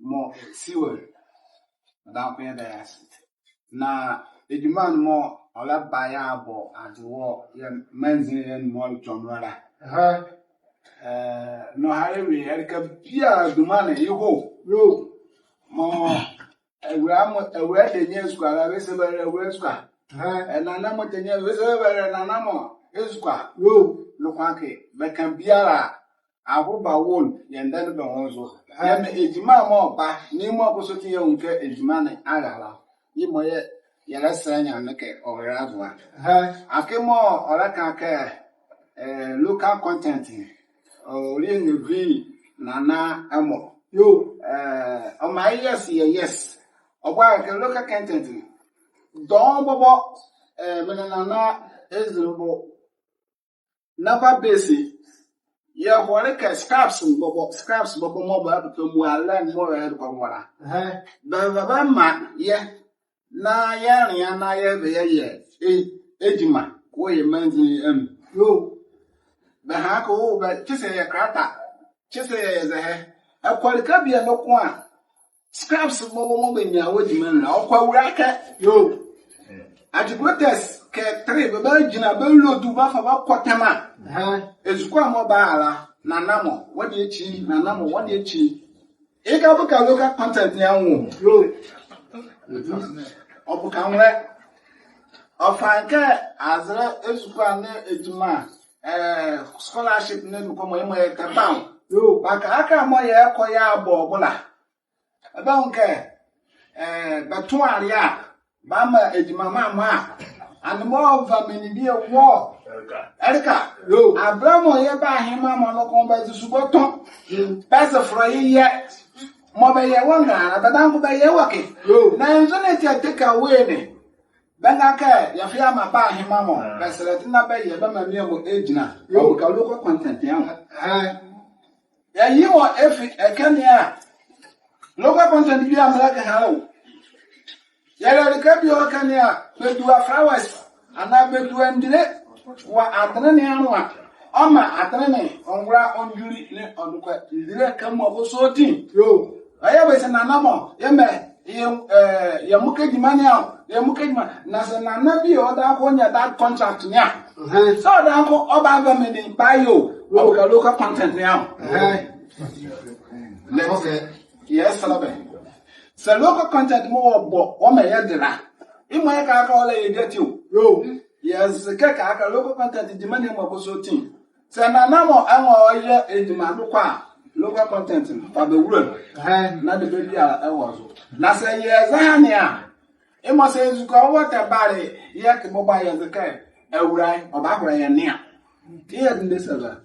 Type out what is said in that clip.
more sewer. Without paying the asset. Now, the demand more or that buy abo at the war, men's and more John Rada. No, Harry, I can peer the money you go. You more a ram a wedding year square, I wish a very well square. And I know what the year was over and an ammo is square. You look like but can be a. I hope I won't, and then the also. I am a demand more back, no more possibility on get a demand. I you may yet say and make it over as one. I came more or I can care local content or in the V Nana Amo. You on my yes, or why I can look at content. Don't bubble, Menana is the number basic. Yeah, what I scraps and bubble mobile because we are learning more ahead of water. The man, yeah, na ya na ya ejima, we mention you. The hackle, but just a crata, just a quality no one. Scraps of mobile in your woodman, or quite racket, you. At the greatest, care three, but Belgian, bello to buff about quatama. It's quite mobile, Nanamo, what do you cheat, Nanamo, what do you cheat? If I look at content now, you. Of Camlet of Franca as is one ejuma scholarship name come in town. You back aka moya koya bobola. About Batuaria, Bama ejuma mama, and more of a mini dear war. Erica, you Abramo yeba him mamma combat to Suboton. Pass a fry yet. Mobile wanga, but I'm by your working. Now, Zonetia take away. Bangaka, Yafiama buy him, mamma. That's a Latina bay, Yabama near age now. You can look at content, young. Yeah, you are if I can hear. Local content be like a hello. Yellow the cabio can hear, but do a flowers, and I bet to end it. What at the one. Oma atene onwra onjuri ne onukwa dire kam oboso tin yo aya be se nanamo ye me ye mukejimani a ye mukejima na se nana bi o da ko nya that contract nya so da ko oba ba me ni bayo o ka local content nya okay yes salabe se local content mo obo o me ye dira imo ye ka o le ye deti yo yes ke ka local content di mani mo oboso tin se na namo enwo ye ejima dukwa local content fa be wuro na de be bia ewo so na se ye zahani a e mo se zuko water bare ye ke mo ba ye zaka ewurai oba hora ye ne a ye de se ba